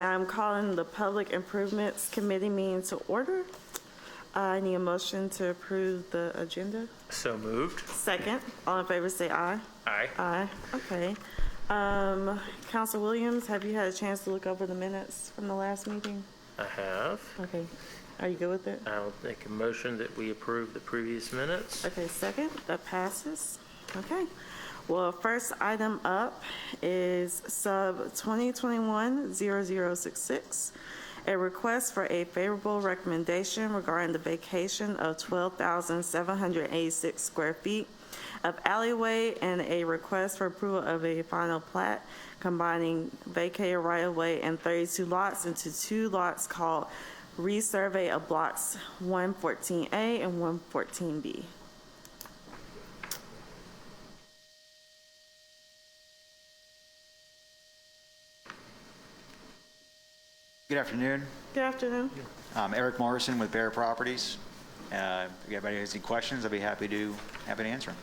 I'm calling the Public Improvements Committee meeting to order. I need a motion to approve the agenda. So moved. Second, all in favor say aye. Aye. Aye, okay. Council Williams, have you had a chance to look over the minutes from the last meeting? I have. Okay, are you good with it? I'll make a motion that we approve the previous minutes. Okay, second, that passes. Okay. Well, first item up is sub 2021-0066, a request for a favorable recommendation regarding the vacation of 12,786 square feet of alleyway and a request for approval of a final plat combining vacated right-of-way and 32 lots into 2 lots called resurvey of blocks 114A and 114B. Good afternoon. Good afternoon. I'm Eric Morrison with Bear Properties. If anybody has any questions, I'd be happy to have an answer.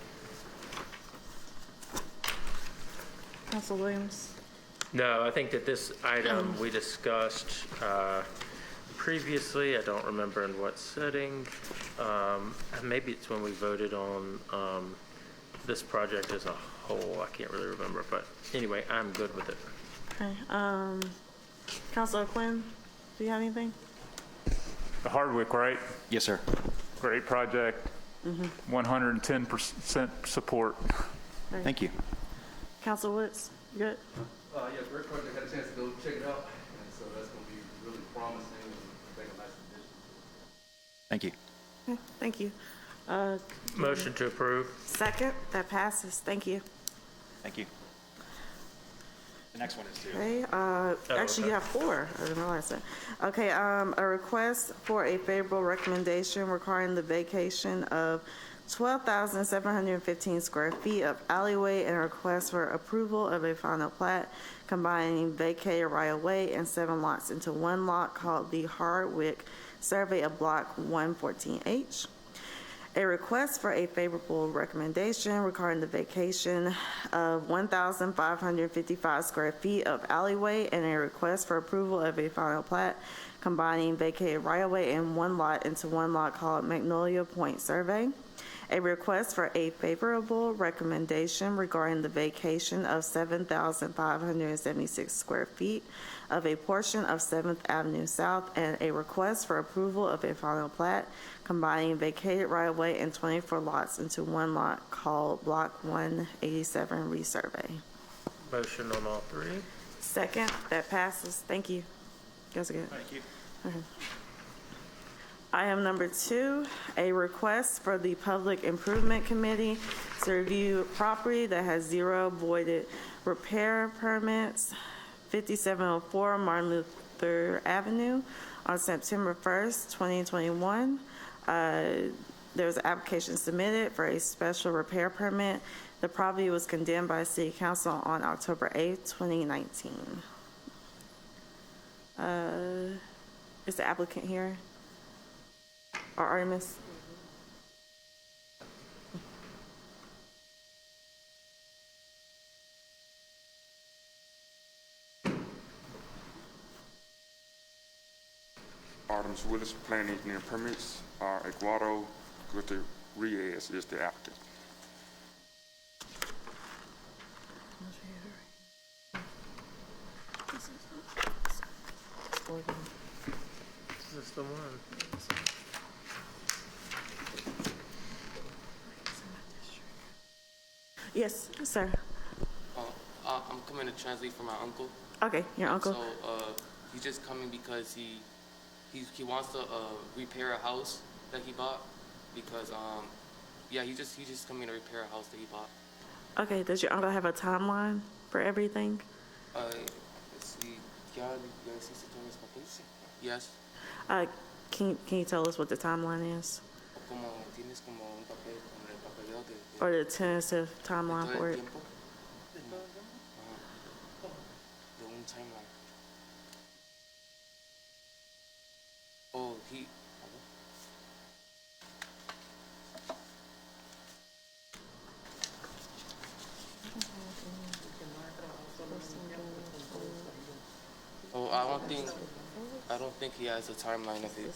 Council Williams. No, I think that this item we discussed previously. I don't remember in what setting. Maybe it's when we voted on this project as a whole. I can't really remember. But anyway, I'm good with it. Okay. Councilor Quinn, do you have anything? The Hardwick, right? Yes, sir. Great project. 110% support. Right. Thank you. Council Woods, you good? Yeah, great project. Had a chance to go check it out, and so that's going to be really promising and make a nice addition. Thank you. Okay, thank you. Motion to approve. Second, that passes. Thank you. Thank you. The next one is too. Okay, actually you have 4. I didn't realize that. Okay, a request for a favorable recommendation requiring the vacation of 12,715 square feet of alleyway and a request for approval of a final plat combining vacated right-of-way and 7 lots into 1 lot called the Hardwick Survey of Block 114H. A request for a favorable recommendation regarding the vacation of 1,555 square feet of alleyway and a request for approval of a final plat combining vacated right-of-way and 1 lot into 1 lot called Magnolia Point Survey. A request for a favorable recommendation regarding the vacation of 7,576 square feet of a portion of 7th Avenue South and a request for approval of a final plat combining vacated right-of-way and 24 lots into 1 lot called Block 187 Resurvey. Motion on all 3. Second, that passes. Thank you. You guys are good. Thank you. Item number 2, a request for the Public Improvement Committee to review property that has 0 voided repair permits, 5704 Martin Luther Avenue on September 1st, 2021. There was an application submitted for a special repair permit. The property was condemned by City Council on October 8th, 2019. Is the applicant here? Or Artemis? Artemis Willis, Planning Engineering Permits. Eduardo Gutierrez is the applicant. This is the one. Yes, sir. I'm coming to translate for my uncle. Okay, your uncle. So he's just coming because he wants to repair a house that he bought because yeah, he's just coming to repair a house that he bought. Okay, does your uncle have a timeline for everything? Let's see. Yes. Can you tell us what the timeline is? Como tienes como un papel con el papeleo de Or the tentative timeline todo for el it? tiempo. De un timeline. Oh, he. Oh, I want think he has a timeline of it.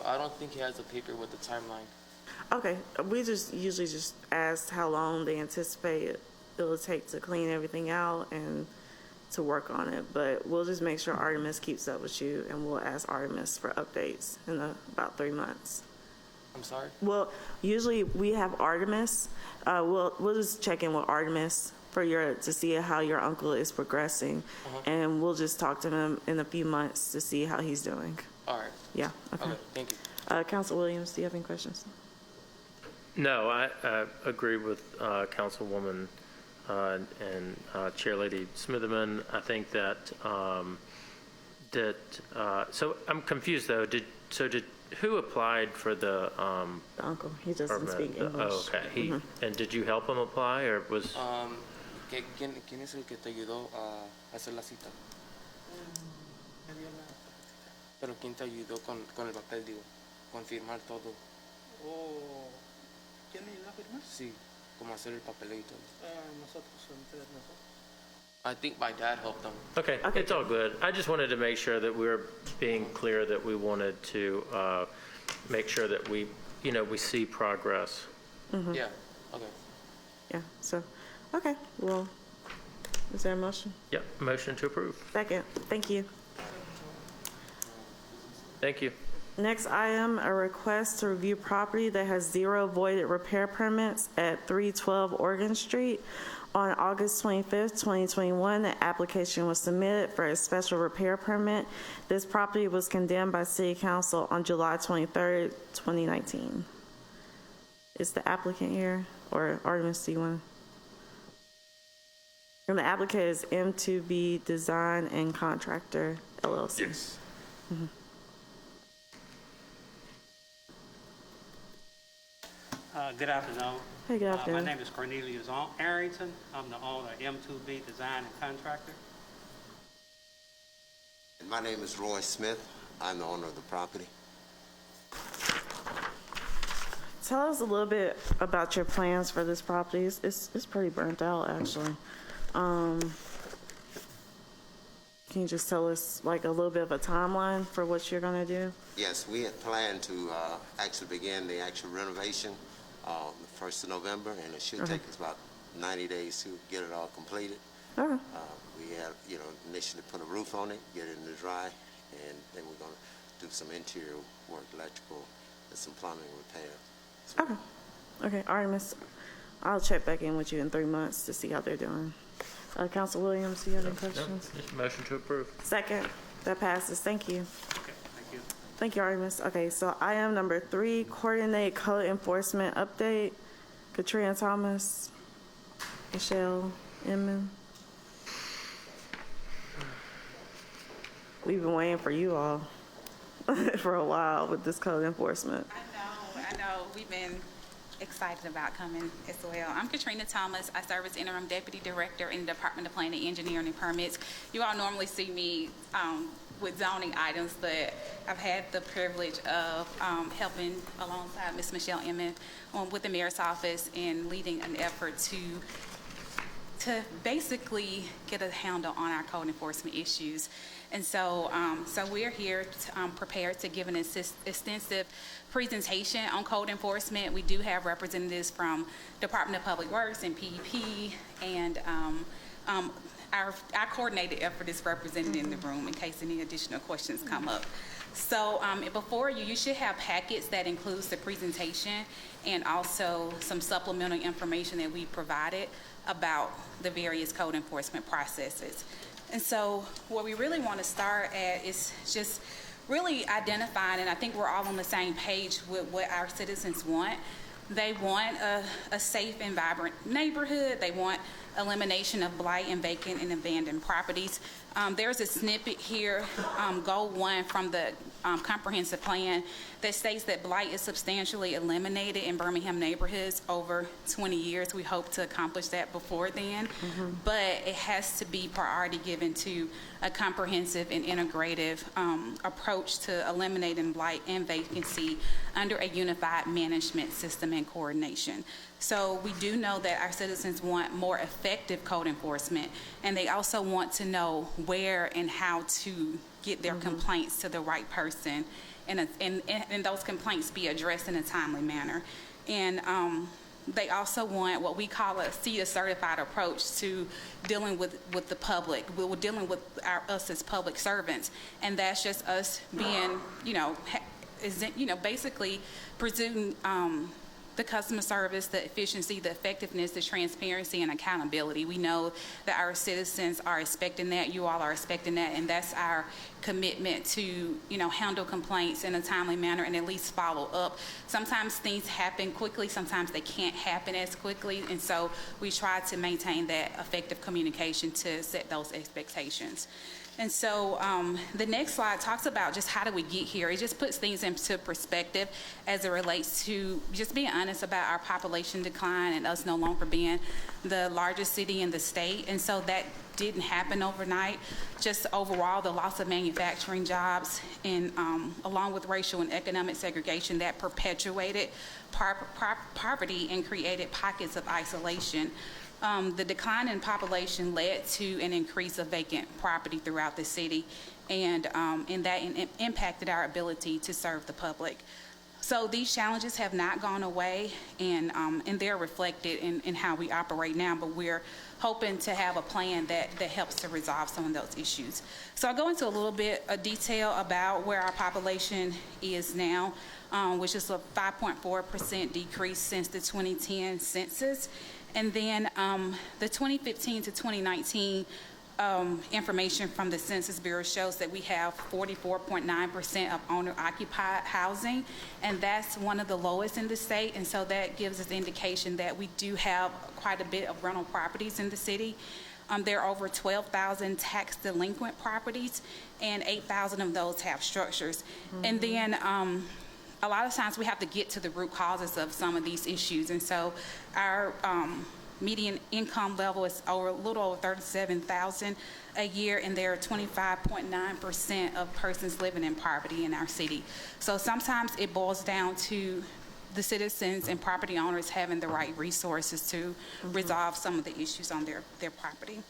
I don't think he has a paper with the timeline. Okay, we just usually just ask how long they anticipate it'll take to clean everything out and to work on it. But we'll just make sure Artemis keeps up with you, and we'll ask Artemis for updates in about 3 months. I'm sorry? Well, usually we have Artemis. We'll just check in with Artemis to see how your uncle is progressing, and we'll just talk to him in a few months to see how he's doing. All right. Yeah. Okay. Okay, thank you. Council Williams, do you have any questions? No, I agree with Councilwoman and Chairlady Smitherman. I think that so I'm confused though. Who applied for the The uncle, he doesn't permit? speak English. Oh, okay. And did you help him apply, or was? ¿Quién es el que te ayudó a hacer la cita? Pero ¿quién te ayudó con el papel, digo? Con firmar todo. ¿Quién me ayudó a firmar? Sí, como hacer el papelito. Nosotros, entre nosotros. I think my dad helped them. Okay, Okay. it's all good. I just wanted to make sure that we were being clear that we wanted to make sure that we see progress. Yeah, okay. Yeah, so, okay, well, is there a motion? Yep, motion to approve. Second, thank you. Thank you. Next item, a request to review property that has 0 voided repair permits at 312 Oregon Street. On August 25th, 2021, the application was submitted for a special repair permit. This property was condemned by City Council on July 23rd, 2019. Is the applicant here, or Artemis, do you want to? And the applicant is M2B Design and Contractor, LLC. Yes. Good afternoon. Hey, good My afternoon. name is Cornelius Arrington. I'm the owner of M2B Design and Contractor. And my name is Roy Smith. I'm the owner of the property. Tell us a little bit about your plans for this property. It's pretty burnt out, actually. Can you just tell us like a little bit of a timeline for what you're gonna do? Yes, we had planned to actually begin the actual renovation the 1st of November, and it should take us about 90 days to get it all completed. Okay. We have, initially put a roof on it, get it in the dry, and then we're going to do some interior work, electrical, and some plumbing repair. Okay. Okay, Artemis, I'll check back in with you in 3 months to see how they're doing. Council Williams, do you have any questions? Just motion to approve. Second, that passes. Thank you. Okay, thank you. Thank you, Artemis. Okay, so item number 3, coordinate code enforcement update. Katrina Thomas, Michelle Inman. We've been waiting for you all for a while with this code enforcement. I know. We've been excited about coming as well. I'm Katrina Thomas. I serve as Interim Deputy Director in the Department of Planning, Engineering, and Permits. You all normally see me with zoning items, but I've had the privilege of helping alongside Ms. Michelle Inman with the Mayor's Office and leading an effort to basically get a handle on our code enforcement issues. And so we're here prepared to give an extensive presentation on code enforcement. We do have representatives from Department of Public Works and PEP, and our coordinated effort is represented in the room in case any additional questions come up. So before you should have packets that includes the presentation and also some supplemental information that we provided about the various code enforcement processes. And so what we really want to start at is just really identifying, and I think we're all on the same page with what our citizens want. They want a safe and vibrant neighborhood. They want elimination of blight and vacant and abandoned properties. There's a snippet here, Goal 1 from the comprehensive plan that states that blight is substantially eliminated in Birmingham neighborhoods over 20 years. We hope to accomplish that before then, but it has to be priority given to a comprehensive and integrative approach to eliminating blight and vacancy under a unified management system and coordination. So we do know that our citizens want more effective code enforcement, and they also want to know where and how to get their complaints to the right person, and those complaints be addressed in a timely manner. And they also want what we call a CETA certified approach to dealing with the public. We're dealing with us as public servants, and that's just us being, basically pursuing the customer service, the efficiency, the effectiveness, the transparency, and accountability. We know that our citizens are expecting that, you all are expecting that, and that's our commitment to, handle complaints in a timely manner and at least follow up. Sometimes things happen quickly, sometimes they can't happen as quickly, and so we try to maintain that effective communication to set those expectations. And so the next slide talks about just how do we get here. It just puts things into perspective as it relates to just being honest about our population decline and us no longer being the largest city in the state. And so that didn't happen overnight. Just overall, the loss of manufacturing jobs and along with racial and economic segregation that perpetuated poverty and created pockets of isolation. The decline in population led to an increase of vacant property throughout the city, and that impacted our ability to serve the public. So these challenges have not gone away, and they're reflected in how we operate now, but we're hoping to have a plan that helps to resolve some of those issues. So I'll go into a little bit of detail about where our population is now, which is a 5.4% decrease since the 2010 census. And then the 2015 to 2019 information from the Census Bureau shows that we have 44.9% of owner-occupied housing, and that's one of the lowest in the state. And so that gives us indication that we do have quite a bit of rental properties in the city. There are over 12,000 tax delinquent properties, and 8,000 of those have structures. And then a lot of times we have to get to the root causes of some of these issues. And so our median income level is a little over $37,000 a year, and there are 25.9% of persons living in poverty in our city. So sometimes it boils down to the citizens and property owners having the right resources to resolve some of the issues on their property.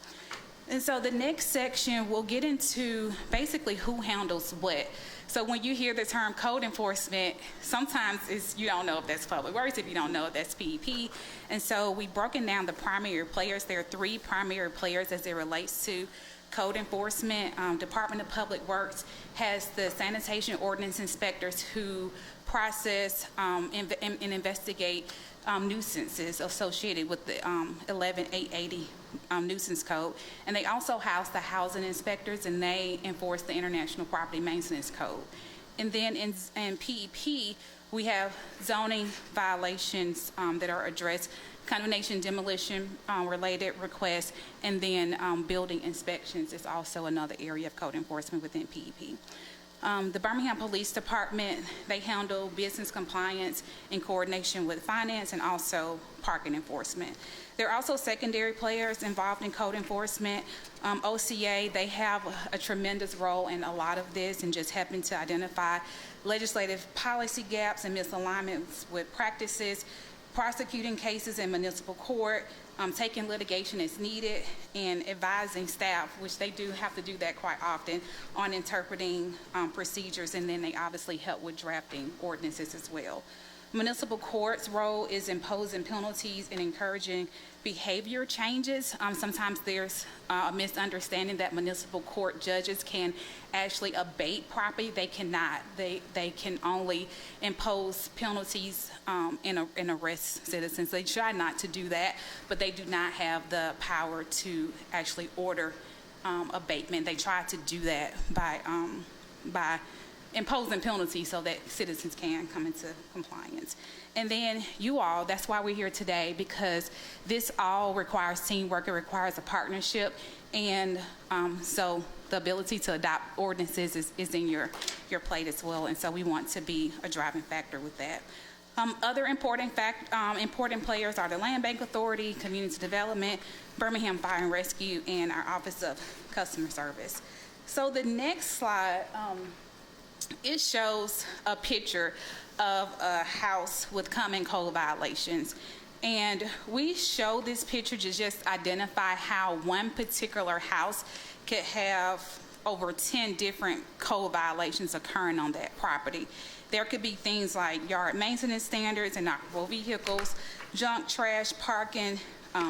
And so the next section, we'll get into basically who handles what. So when you hear the term code enforcement, sometimes you don't know if that's public works, if you don't know if that's PEP. And so we've broken down the primary players. There are 3 primary players as it relates to code enforcement. Department of Public Works has the sanitation ordinance inspectors who process and investigate nuisances associated with the 11880 nuisance code. And they also house the housing inspectors, and they enforce the International Property Maintenance Code. And then in PEP, we have zoning violations that are addressed, condemnation, demolition related requests, and then building inspections is also another area of code enforcement within PEP. The Birmingham Police Department, they handle business compliance in coordination with finance and also parking enforcement. There are also secondary players involved in code enforcement. OCA, they have a tremendous role in a lot of this and just helping to identify legislative policy gaps and misalignments with practices, prosecuting cases in municipal court, taking litigation as needed, and advising staff, which they do have to do that quite often, on interpreting procedures, and then they obviously help with drafting ordinances as well. Municipal court's role is imposing penalties and encouraging behavior changes. Sometimes there's a misunderstanding that municipal court judges can actually abate property. They cannot. They can only impose penalties and arrest citizens. They try not to do that, but they do not have the power to actually order abatement. They try to do that by imposing penalties so that citizens can come into compliance. And then you all, that's why we're here today, because this all requires teamwork, it requires a partnership, and so the ability to adopt ordinances is in your plate as well, and so we want to be a driving factor with that. Other important players are the Land Bank Authority, Community Development, Birmingham Fire and Rescue, and our Office of Customer Service. So the next slide, it shows a picture of a house with common code violations. And we show this picture to just identify how one particular house could have over 10 different code violations occurring on that property. There could be things like yard maintenance standards, inoperable vehicles, junk, trash, parking,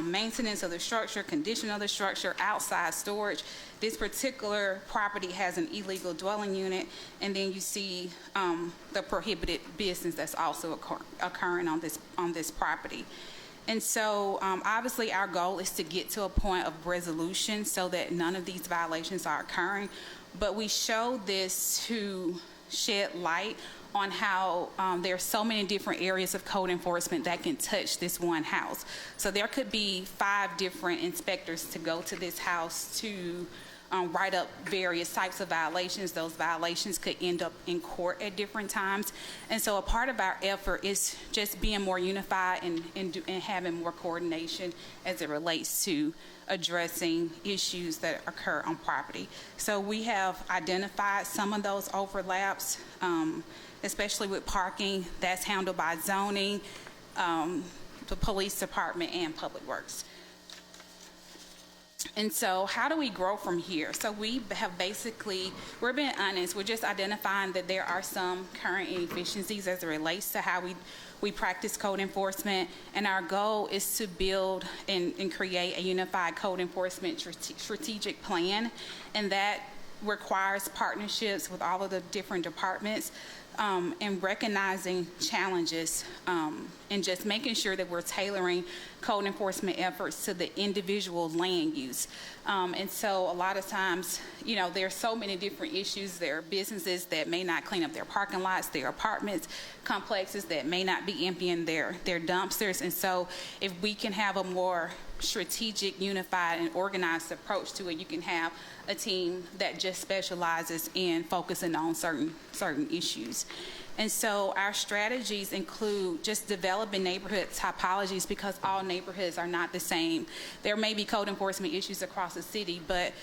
maintenance of the structure, condition of the structure, outside storage. This particular property has an illegal dwelling unit, and then you see the prohibited business that's also occurring on this property. And so obviously our goal is to get to a point of resolution so that none of these violations are occurring, but we show this to shed light on how there are so many different areas of code enforcement that can touch this one house. So there could be 5 different inspectors to go to this house to write up various types of violations. Those violations could end up in court at different times. And so a part of our effort is just being more unified and having more coordination as it relates to addressing issues that occur on property. So we have identified some of those overlaps, especially with parking. That's handled by zoning, the police department, and public works. And so how do we grow from here? So we have we're being honest, we're just identifying that there are some current inefficiencies as it relates to how we practice code enforcement, and our goal is to build and create a unified code enforcement strategic plan, and that requires partnerships with all of the different departments, and recognizing challenges, and just making sure that we're tailoring code enforcement efforts to the individual land use. And so a lot of times, there are so many different issues. There are businesses that may not clean up their parking lots, there are apartments complexes that may not be emptying their dumpsters. And so if we can have a more strategic, unified, and organized approach to it, you can have a team that just specializes in focusing on certain issues. And so our strategies include just developing neighborhood typologies, because all neighborhoods are not the same. There may be code enforcement issues across the city, but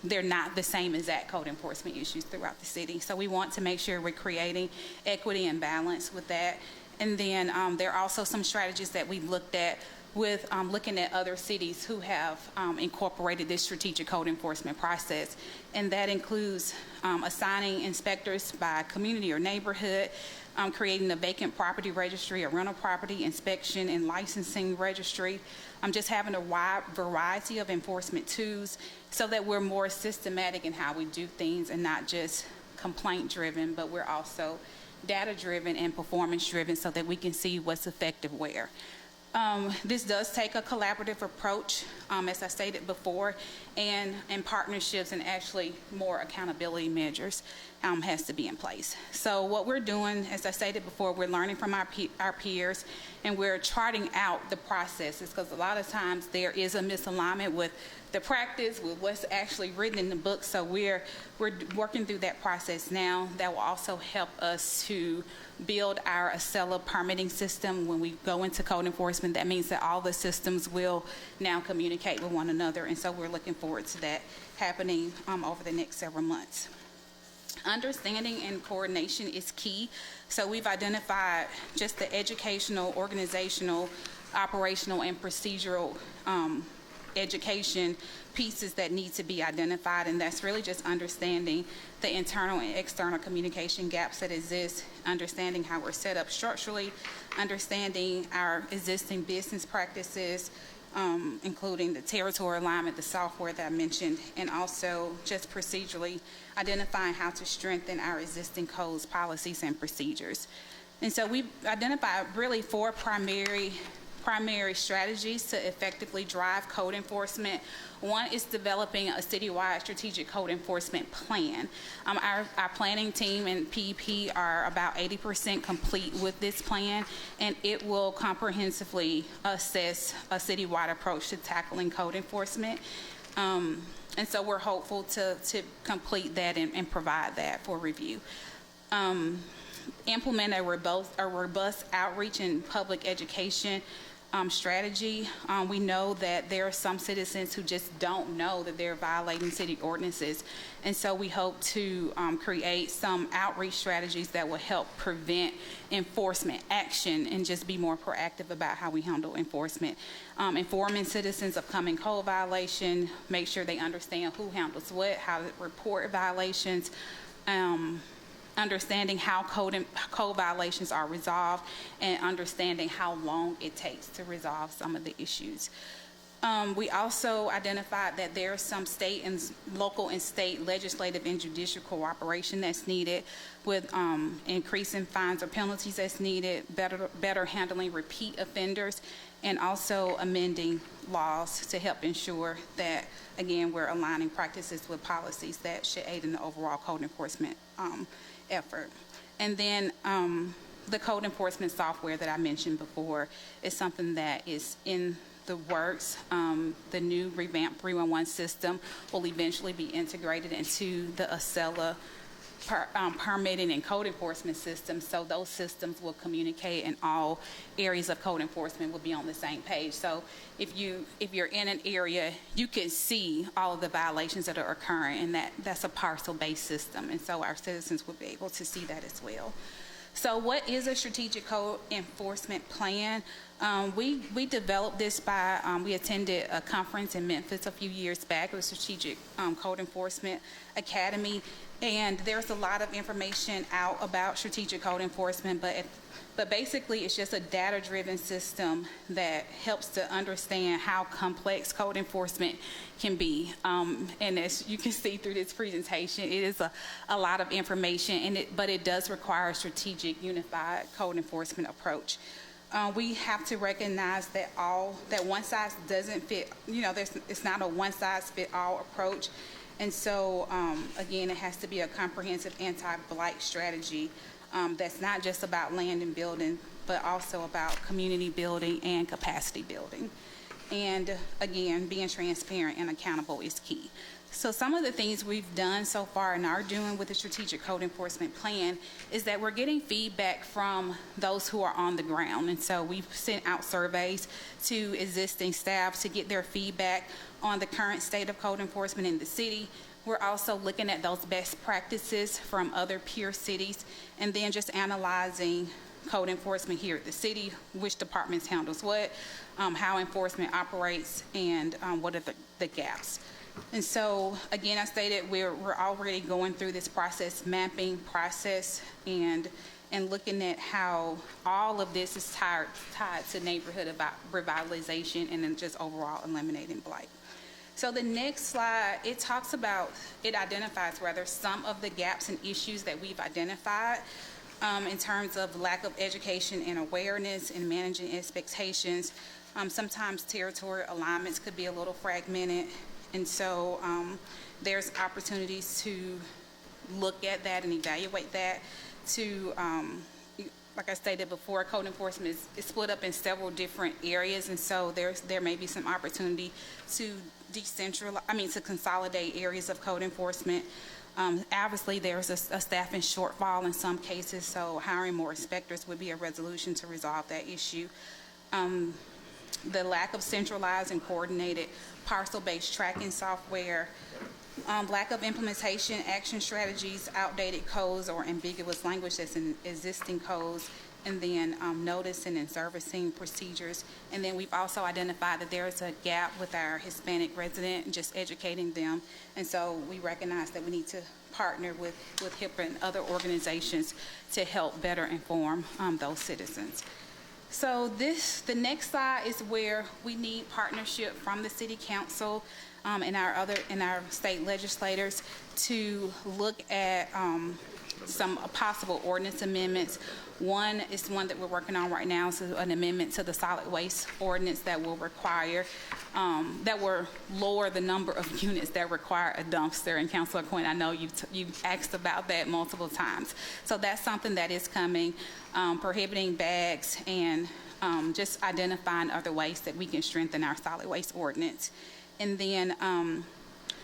they're not the same exact code enforcement issues throughout the city. So we want to make sure we're creating equity and balance with that. And then there are also some strategies that we looked at with looking at other cities who have incorporated this strategic code enforcement process. And that includes assigning inspectors by community or neighborhood, creating a vacant property registry, a rental property inspection and licensing registry, just having a wide variety of enforcement tools so that we're more systematic in how we do things and not just complaint-driven, but we're also data-driven and performance-driven so that we can see what's effective where. This does take a collaborative approach, as I stated before, and partnerships, and actually more accountability measures has to be in place. So what we're doing, as I stated before, we're learning from our peers, and we're charting out the processes, because a lot of times there is a misalignment with the practice, with what's actually written in the book. So we're working through that process now. That will also help us to build our Acela permitting system. When we go into code enforcement, that means that all the systems will now communicate with one another, and so we're looking forward to that happening over the next several months. Understanding and coordination is key. So we've identified just the educational, organizational, operational, and procedural education pieces that need to be identified, and that's really just understanding the internal and external communication gaps that exist, understanding how we're set up structurally, understanding our existing business practices, including the territory alignment, the software that I mentioned, and also just procedurally identifying how to strengthen our existing codes, policies, and procedures. And so we've identified really 4 primary primary strategies to effectively drive code enforcement. One is developing a citywide strategic code enforcement plan. Our planning team and PEP are about 80% complete with this plan, and it will comprehensively assess a citywide approach to tackling code enforcement. And so we're hopeful to complete that and provide that for review. Implement a robust outreach and public education strategy. We know that there are some citizens who just don't know that they're violating city ordinances, and so we hope to create some outreach strategies that will help prevent enforcement action and just be more proactive about how we handle enforcement. Informing citizens of coming code violation, make sure they understand who handles what, how to report violations, understanding how code violations are resolved, and understanding how long it takes to resolve some of the issues. We also identified that there is some state and local and state legislative and judicial cooperation that's needed, with increasing fines or penalties that's needed, better handling repeat offenders, and also amending laws to help ensure that, again, we're aligning practices with policies that should aid in the overall code enforcement effort. And then the code enforcement software that I mentioned before is something that is in the works. The new revamped 311 system will eventually be integrated into the Acela permitting and code enforcement systems, so those systems will communicate and all areas of code enforcement will be on the same page. So if you're in an area, you can see all of the violations that are occurring, and that's a parcel-based system, and so our citizens will be able to see that as well. So what is a strategic code enforcement plan? We developed this by, we attended a conference in Memphis a few years back, the Strategic Code Enforcement Academy, and there's a lot of information out about strategic code enforcement, but basically it's just a data-driven system that helps to understand how complex code enforcement can be. And as you can see through this presentation, it is a lot of information, but it does require a strategic, unified code enforcement approach. We have to recognize that one size doesn't fit, it's not a one-size-fit-all approach. And so, again, it has to be a comprehensive anti-blight strategy that's not just about land and building, but also about community building and capacity building. And again, being transparent and accountable is key. So some of the things we've done so far and are doing with the Strategic Code Enforcement Plan is that we're getting feedback from those who are on the ground. And so we've sent out surveys to existing staff to get their feedback on the current state of code enforcement in the city. We're also looking at those best practices from other peer cities, and then just analyzing code enforcement here at the city, which departments handles what, how enforcement operates, and what are the gaps. And so, again, I stated we're already going through this process mapping process and looking at how all of this is tied to neighborhood revitalization and then just overall eliminating blight. So the next slide, it identifies some of the gaps and issues that we've identified in terms of lack of education and awareness and managing expectations. Sometimes territory alignments could be a little fragmented. And so there's opportunities to look at that and evaluate that to, like I stated before, code enforcement is split up in several different areas. And so there may be some opportunity to to consolidate areas of code enforcement. Obviously, there's a staffing shortfall in some cases, so hiring more inspectors would be a resolution to resolve that issue. The lack of centralized and coordinated parcel-based tracking software, lack of implementation action strategies, outdated codes or ambiguous language that's in existing codes, and then noticing and servicing procedures. And then we've also identified that there is a gap with our Hispanic resident and just educating them. And so we recognize that we need to partner with HIPAA and other organizations to help better inform those citizens. So the next slide is where we need partnership from the City Council. and our state legislators to look at some possible ordinance amendments. One is one that we're working on right now, so an amendment to the solid waste ordinance that will require, that will lower the number of units that require a dumpster. And Councilor Quinn, I know you've asked about that multiple times. So that's something that is coming, prohibiting bags and just identifying other ways that we can strengthen our solid waste ordinance. And then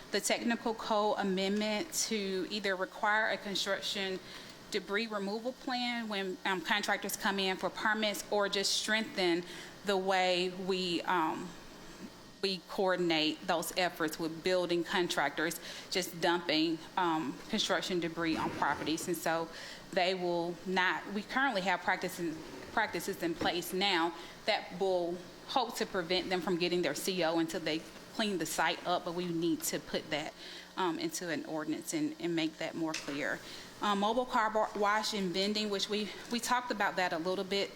the technical code amendment to either require a construction debris removal plan when contractors come in for permits, or just strengthen the way we coordinate those efforts with building contractors just dumping construction debris on properties. And so they will not, we currently have practices in place now that will hope to prevent them from getting their CO until they clean the site up, but we need to put that into an ordinance and make that more clear. Mobile car wash and vending, which we talked about that a little bit.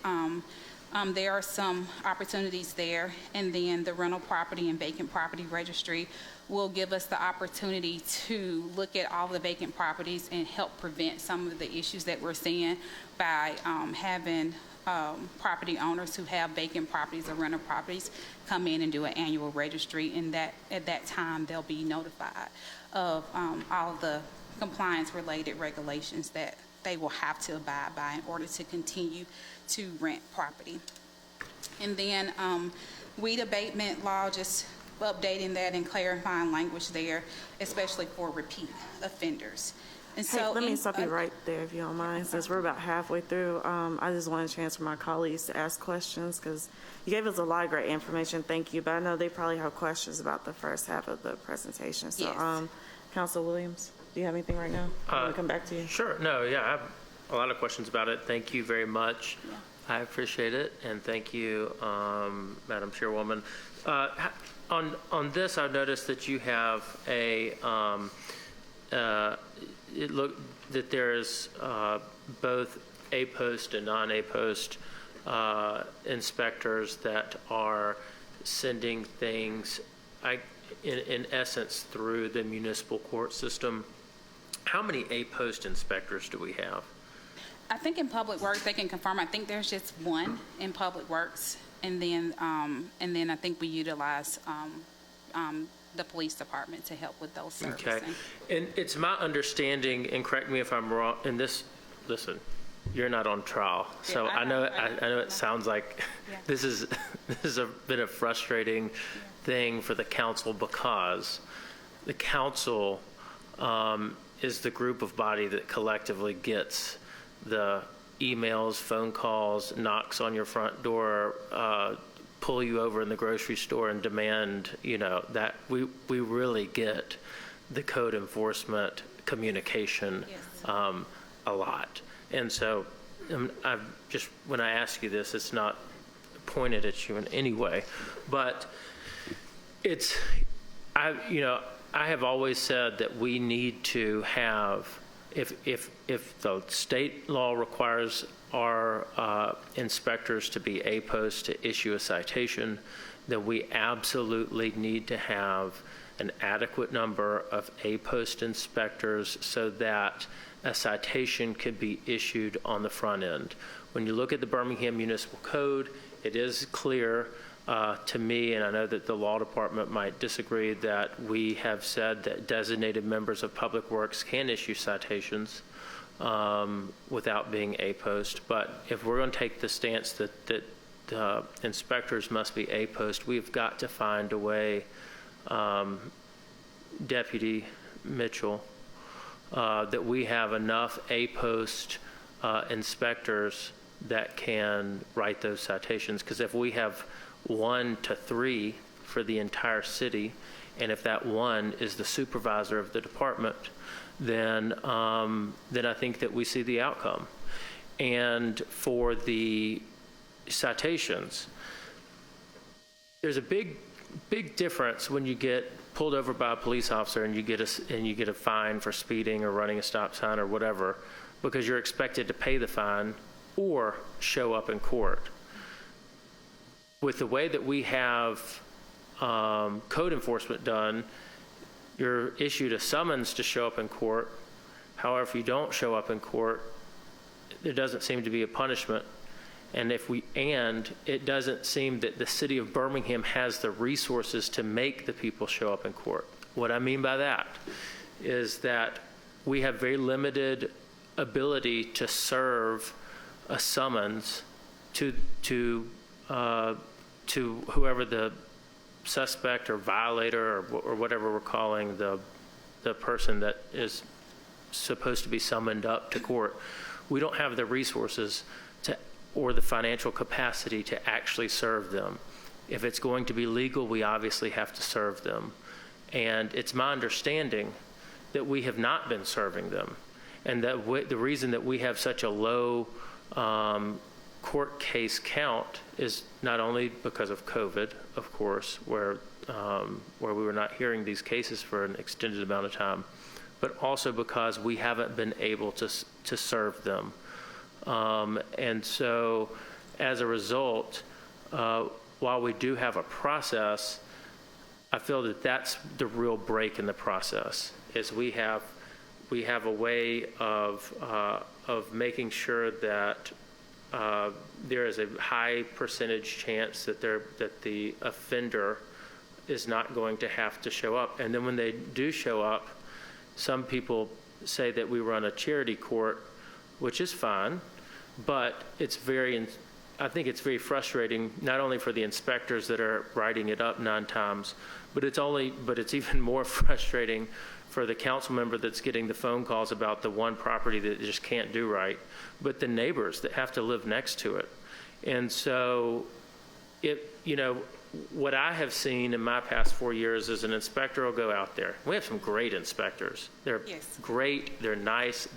There are some opportunities there, and then the rental property and vacant property registry will give us the opportunity to look at all the vacant properties and help prevent some of the issues that we're seeing by having property owners who have vacant properties or rental properties come in and do an annual registry, and that at that time they'll be notified of all the compliance-related regulations that they will have to abide by in order to continue to rent property. And then weed abatement law, just updating that and clarifying language there, especially for repeat offenders. And Hey, so let me stop you right there, if you don't mind, since we're about halfway through. I just want a chance for my colleagues to ask questions, because you gave us a lot of great information. Thank you, but I know they probably have questions about the first half of the presentation. So, Yes. Council Williams, do you have anything right now? I want to come back to you. Sure. No, yeah, I have a lot of questions about it. Thank you very much. Yeah. I appreciate it, and thank you, Madam Chairwoman. On this, I've noticed that you have that there's both A-post and non-A-post inspectors that are sending things, in essence, through the municipal court system. How many A-post inspectors do we have? I think in Public Works, they can confirm, I think there's just one in Public Works, and then I think we utilize the police department to help with those services. Okay. And it's my understanding, and correct me if I'm wrong, in this, listen, you're not on trial. So Yeah, I know it sounds like Yeah. this is been a frustrating thing for the council, because the council is the group of body that collectively gets the emails, phone calls, knocks on your front door, pull you over in the grocery store and demand, that we really get the code enforcement communication Yes. a lot. And so when I ask you this, it's not pointed at you in any way, but I have always said that we need to have, if the state law requires our inspectors to be A-post to issue a citation, then we absolutely need to have an adequate number of A-post inspectors so that a citation could be issued on the front end. When you look at the Birmingham Municipal Code, it is clear to me, and I know that the law department might disagree, that we have said that designated members of Public Works can issue citations without being A-post. But if we're going to take the stance that inspectors must be A-post, we've got to find a way, Deputy Mitchell, that we have enough A-post inspectors that can write those citations. Because if we have 1 to 3 for the entire city, and if that one is the supervisor of the department, then I think that we see the outcome. And for the citations, there's a big difference when you get pulled over by a police officer and you get a fine for speeding or running a stop sign or whatever, because you're expected to pay the fine or show up in court. With the way that we have code enforcement done, you're issued a summons to show up in court. However, if you don't show up in court, there doesn't seem to be a punishment. And it doesn't seem that the city of Birmingham has the resources to make the people show up in court. What I mean by that is that we have very limited ability to serve a summons to whoever the suspect or violator or whatever we're calling the person that is supposed to be summoned up to court. We don't have the resources or the financial capacity to actually serve them. If it's going to be legal, we obviously have to serve them. And it's my understanding that we have not been serving them. And that the reason that we have such a low court case count is not only because of COVID, of course, where we were not hearing these cases for an extended amount of time, but also because we haven't been able to serve them. And so as a result, while we do have a process, I feel that that's the real break in the process, is we have a way of making sure that there is a high percentage chance that the offender is not going to have to show up. And then when they do show up, some people say that we run a charity court, which is fine, but I think it's very frustrating, not only for the inspectors that are writing it up 9 times, but it's even more frustrating for the council member that's getting the phone calls about the one property that they just can't do right, but the neighbors that have to live next to it. And so what I have seen in my past 4 years is an inspector will go out there. We have some great inspectors. They're great. They're nice.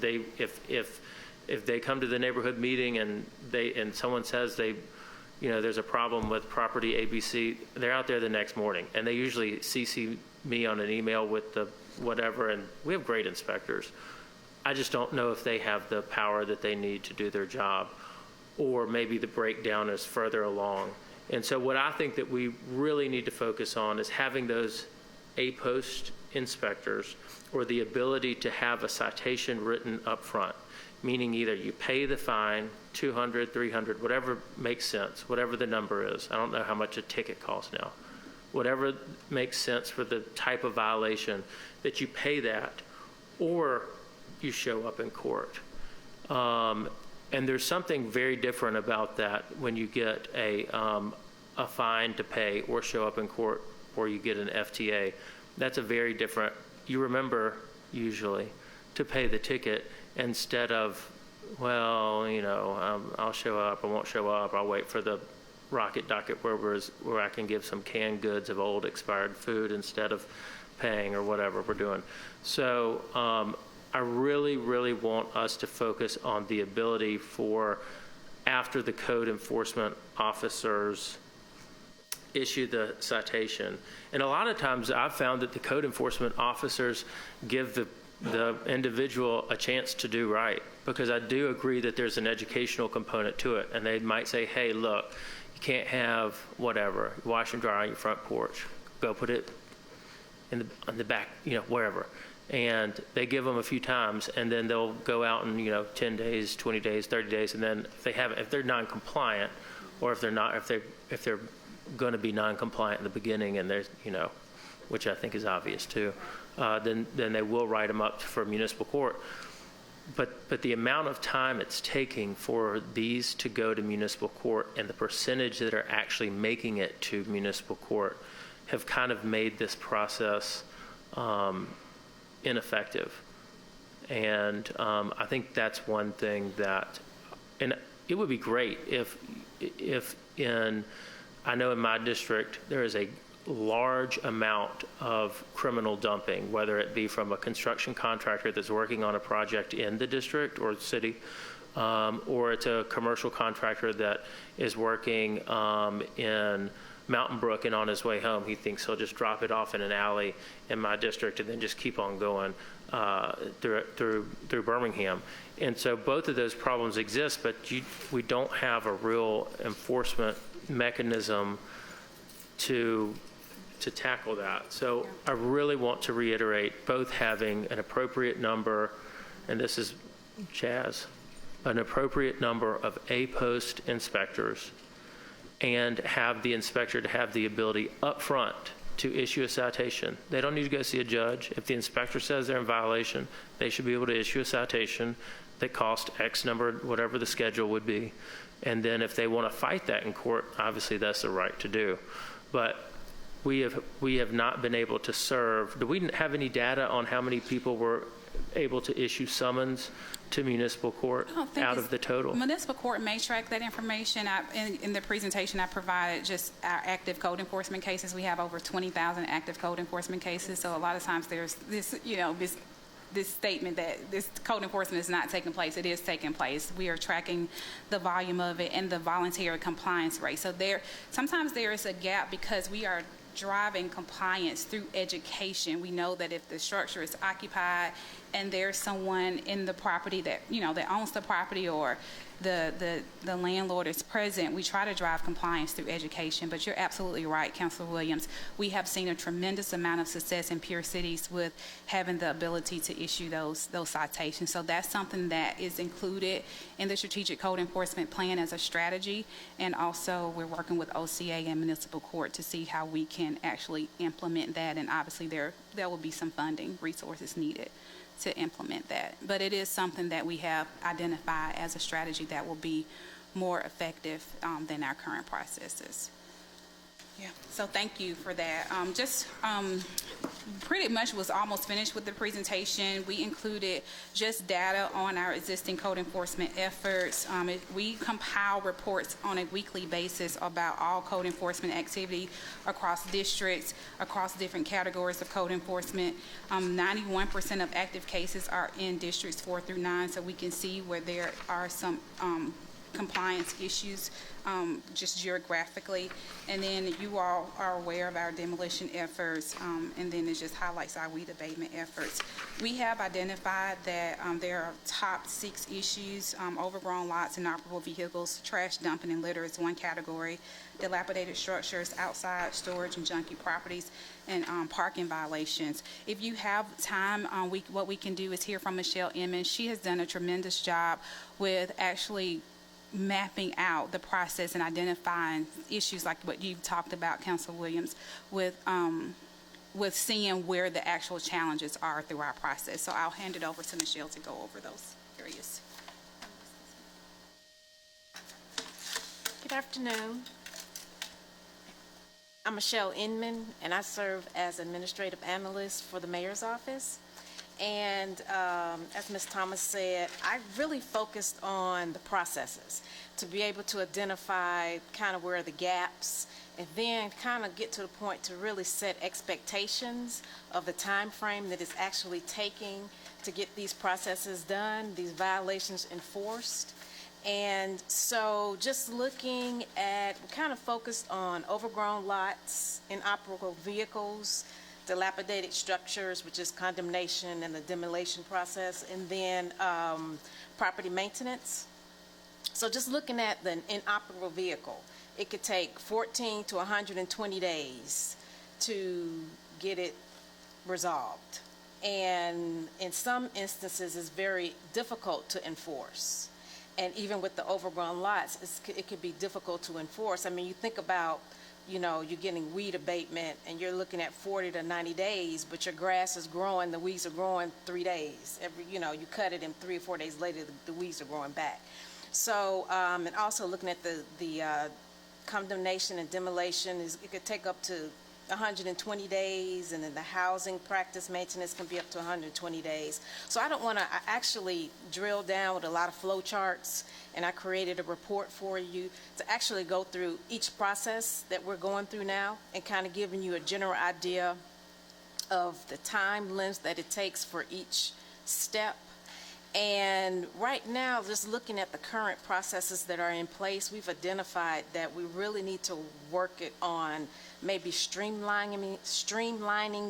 If they come to the neighborhood meeting and someone says there's a problem with property ABC, they're out there the next morning, and they usually CC me on an email with the whatever, and we have great inspectors. I just don't know if they have the power that they need to do their job, or maybe the breakdown is further along. And so what I think that we really need to focus on is having those A-post inspectors, or the ability to have a citation written up front, meaning either you pay the fine, $200, $300, whatever makes sense, whatever the number is. I don't know how much a ticket costs now. Whatever makes sense for the type of violation, that you pay that, or you show up in court. And there's something very different about that when you get a fine to pay or show up in court, or you get an FTA. That's a very different, you remember usually to pay the ticket instead of, I'll show up, I won't show up, I'll wait for the rocket docket where I can give some canned goods of old expired food instead of paying or whatever we're doing. So I really, really want us to focus on the ability for, after the code enforcement officers issue the citation. And a lot of times I've found that the code enforcement officers give the individual a chance to do right, because I do agree that there's an educational component to it. And they might say, hey, look, you can't have whatever, wash and dry on your front porch. Go put it on the back, wherever. And they give them a few times, and then they'll go out and 10 days, 20 days, 30 days, and then if they're non-compliant, or if they're going to be non-compliant in the beginning, and there's which I think is obvious too, then they will write them up for municipal court. But the amount of time it's taking for these to go to municipal court, and the percentage that are actually making it to municipal court, have kind of made this process ineffective. And I think that's one thing that, and it would be great if I know in my district there is a large amount of criminal dumping, whether it be from a construction contractor that's working on a project in the district or the city, or it's a commercial contractor that is working in Mountain Brook, and on his way home he thinks he'll just drop it off in an alley in my district and then just keep on going through Birmingham. And so both of those problems exist, but we don't have a real enforcement mechanism to to tackle that. So I really want to reiterate both having an appropriate number, and this is Chaz, an appropriate number of A-post inspectors, and have the inspector to have the ability up front to issue a citation. They don't need to go see a judge. If the inspector says they're in violation, they should be able to issue a citation that costs X number, whatever the schedule would be. And then if they want to fight that in court, obviously that's the right to do. But we have not been able to serve. Do we have any data on how many people were able to issue summons to municipal court out of the total? Municipal court may track that information. In the presentation, I provided just our active code enforcement cases. We have over 20,000 active code enforcement cases. So a lot of times there's this, this statement that this code enforcement is not taking place. It is taking place. We are tracking the volume of it and the voluntary compliance rate. So sometimes there is a gap because we are driving compliance through education. We know that if the structure is occupied and there's someone in the property that, that owns the property, or the landlord is present, we try to drive compliance through education. But you're absolutely right, Councilor Williams. We have seen a tremendous amount of success in peer cities with having the ability to issue those citations. So that's something that is included in the strategic code enforcement plan as a strategy. And also we're working with OCA and municipal court to see how we can actually implement that. And obviously there will be some funding resources needed to implement that. But it is something that we have identified as a strategy that will be more effective than our current processes. Yeah, so thank you for that. Pretty much was almost finished with the presentation. We included just data on our existing code enforcement efforts. We compile reports on a weekly basis about all code enforcement activity across districts, across different categories of code enforcement. 91% of active cases are in districts 4 through 9, so we can see where there are some compliance issues just geographically. And then you all are aware of our demolition efforts, and then it just highlights our weed abatement efforts. We have identified that there are top 6 issues: overgrown lots, inoperable vehicles, trash dumping and litter is one category, dilapidated structures, outside storage and junky properties, and parking violations. If you have time, what we can do is hear from Michelle Emmons. She has done a tremendous job with actually mapping out the process and identifying issues like what you've talked about, Councilor Williams, with seeing where the actual challenges are through our process. So I'll hand it over to Michelle to go over those areas. Good afternoon. I'm Michelle Inman, and I serve as Administrative Analyst for the Mayor's Office. And as Ms. Thomas said, I really focused on the processes to be able to identify kind of where are the gaps, and then kind of get to the point to really set expectations of the time frame that it's actually taking to get these processes done, these violations enforced. And so just looking at, we kind of focused on overgrown lots, inoperable vehicles, dilapidated structures, which is condemnation and the demolition process, and then property maintenance. So just looking at the inoperable vehicle, it could take 14 to 120 days to get it resolved. And in some instances, it's very difficult to enforce. And even with the overgrown lots, it could be difficult to enforce. I mean, you think about, you're getting weed abatement and you're looking at 40 to 90 days, but your grass is growing, the weeds are growing 3 days. You cut it and 3 or 4 days later, the weeds are growing back. So, and also looking at the condemnation and demolition, it could take up to 120 days, and then the housing practice maintenance can be up to 120 days. So I actually drill down with a lot of flow charts, and I created a report for you to actually go through each process that we're going through now and kind of giving you a general idea of the time length that it takes for each step. And right now, just looking at the current processes that are in place, we've identified that we really need to work it on maybe streamlining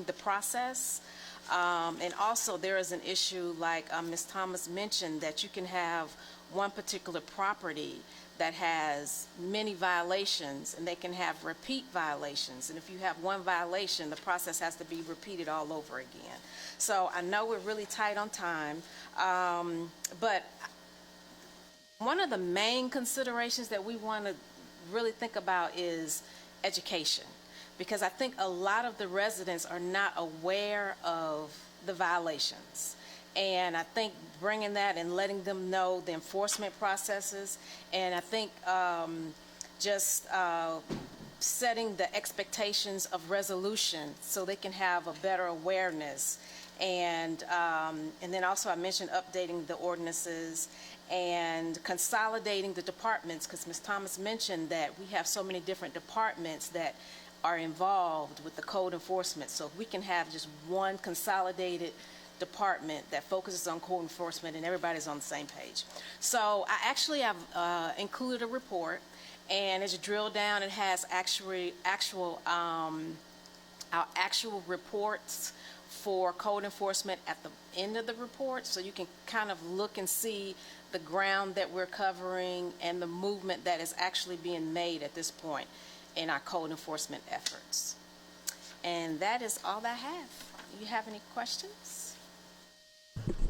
the process. And also there is an issue like Ms. Thomas mentioned, that you can have one particular property that has many violations, and they can have repeat violations. And if you have one violation, the process has to be repeated all over again. So I know we're really tight on time, but one of the main considerations that we want to really think about is education, because I think a lot of the residents are not aware of the violations. And I think bringing that and letting them know the enforcement processes, and I think just setting the expectations of resolution so they can have a better awareness. And then also I mentioned updating the ordinances and consolidating the departments, because Ms. Thomas mentioned that we have so many different departments that are involved with the code enforcement. So if we can have just one consolidated department that focuses on code enforcement and everybody's on the same page. So I actually have included a report, and as you drill down, it has our actual reports for code enforcement at the end of the report, so you can kind of look and see the ground that we're covering and the movement that is actually being made at this point in our code enforcement efforts. And that is all I have. You have any questions?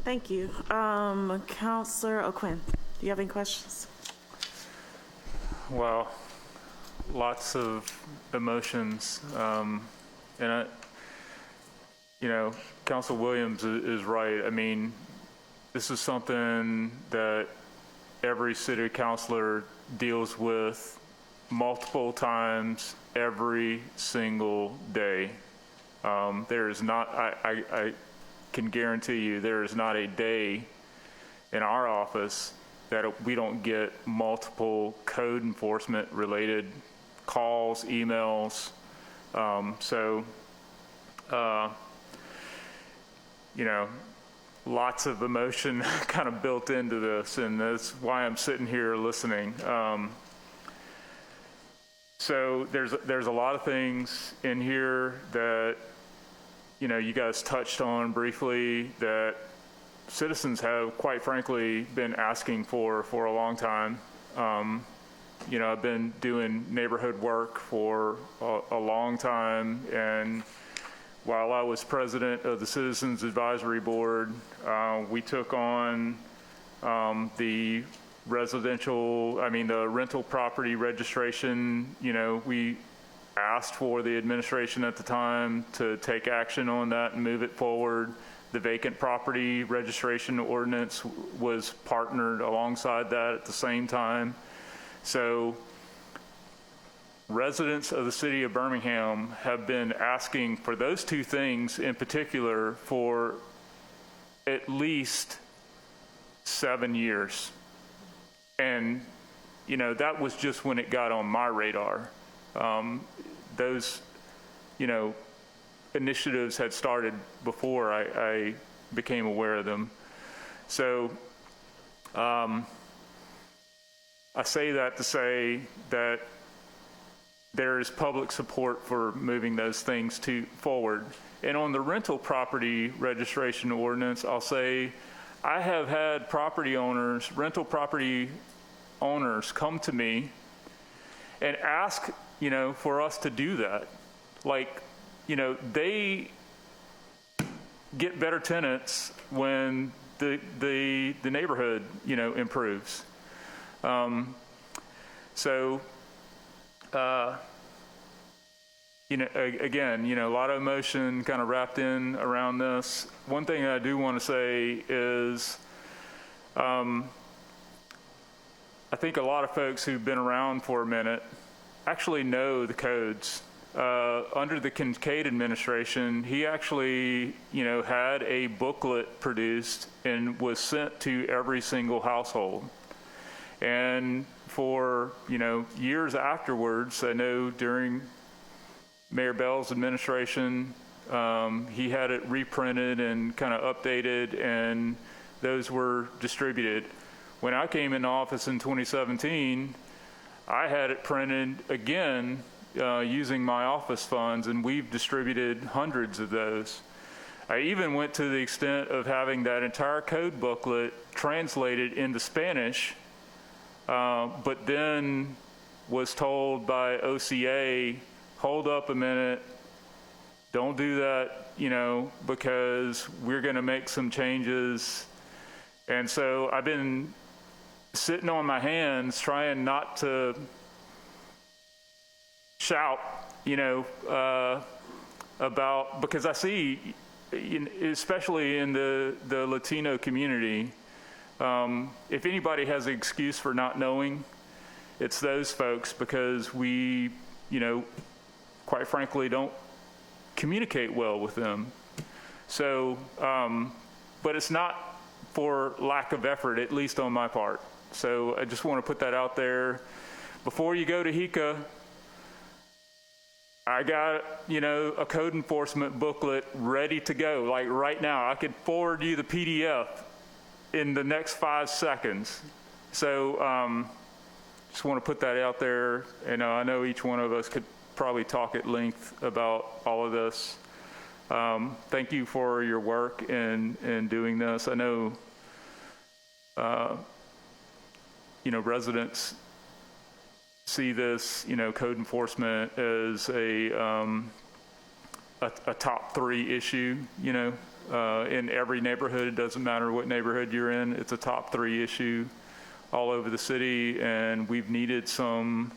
Thank you. Counselor O'Quinn, do you have any questions? Well, lots of emotions. And Council Williams is right. I mean, this is something that every city councilor deals with multiple times every single day. There is not, I can guarantee you, there is not a day in our office that we don't get multiple code enforcement related calls, emails. Lots of emotion kind of built into this, and that's why I'm sitting here listening. So there's a lot of things in here that, you guys touched on briefly that citizens have, quite frankly, been asking for a long time. I've been doing neighborhood work for a long time, and while I was president of the Citizens Advisory Board, we took on the rental property registration. We asked for the administration at the time to take action on that and move it forward. The vacant property registration ordinance was partnered alongside that at the same time. So residents of the city of Birmingham have been asking for those two things in particular for at least 7 years. And, that was just when it got on my radar. Those, initiatives had started before I became aware of them. So I say that to say that there is public support for moving those things forward. And on the rental property registration ordinance, I'll say I have had rental property owners come to me and ask, for us to do that. They get better tenants when the neighborhood, improves. Again, a lot of emotion kind of wrapped in around this. One thing I do want to say is I think a lot of folks who've been around for a minute actually know the codes. Under the Kincaid administration, he actually, had a booklet produced and was sent to every single household. And for, years afterwards, I know during Mayor Bell's administration, he had it reprinted and kind of updated, and those were distributed. When I came into office in 2017, I had it printed again using my office funds, and we've distributed hundreds of those. I even went to the extent of having that entire code booklet translated into Spanish but then was told by OCA, hold up a minute, don't do that, because we're going to make some changes. And so I've been sitting on my hands trying not to shout, about, because I see, especially in the Latino community, if anybody has an excuse for not knowing, it's those folks, because we, quite frankly, don't communicate well with them. So, but it's not for lack of effort, at least on my part. So I just want to put that out there. Before you go to HECA, I got, a code enforcement booklet ready to go. Like right now, I could forward you the PDF in the next 5 seconds. So just want to put that out there. And I know each one of us could probably talk at length about all of this. Thank you for your work in doing this. I know, residents see this, code enforcement as a top 3 issue, in every neighborhood. It doesn't matter what neighborhood you're in. It's a top 3 issue all over the city, and we've needed some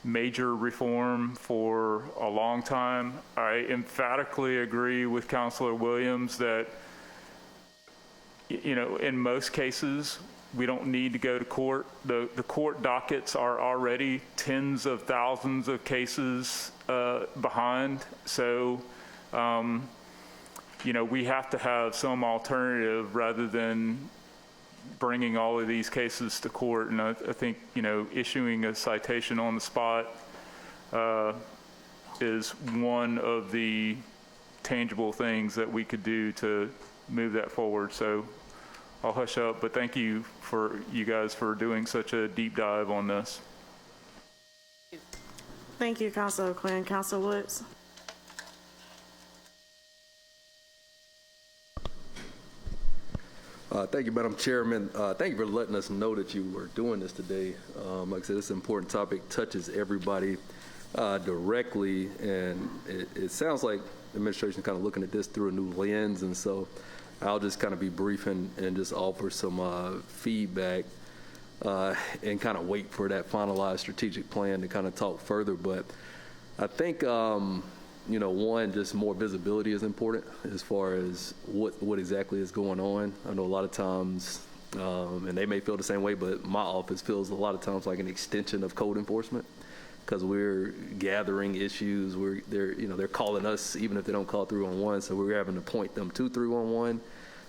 major reform for a long time. I emphatically agree with Councilor Williams that, in most cases, we don't need to go to court. The court dockets are already tens of thousands of cases behind. So, we have to have some alternative rather than bringing all of these cases to court. And I think, issuing a citation on the spot is one of the tangible things that we could do to move that forward. So I'll hush up, but thank you guys for doing such a deep dive on this. Thank you, Councilor Quinn. Councilor Woods? Thank you, Madam Chairman. Thank you for letting us know that you were doing this today. Like I said, this important topic touches everybody directly, and it sounds like the administration is kind of looking at this through a new lens, and so I'll just kind of be brief and just offer some feedback and kind of wait for that finalized strategic plan to kind of talk further. But I think, one, just more visibility is important as far as what exactly is going on. I know a lot of times, and they may feel the same way, but my office feels a lot of times like an extension of code enforcement, because we're gathering issues. They're calling us even if they don't call 311, so we're having to point them to 311.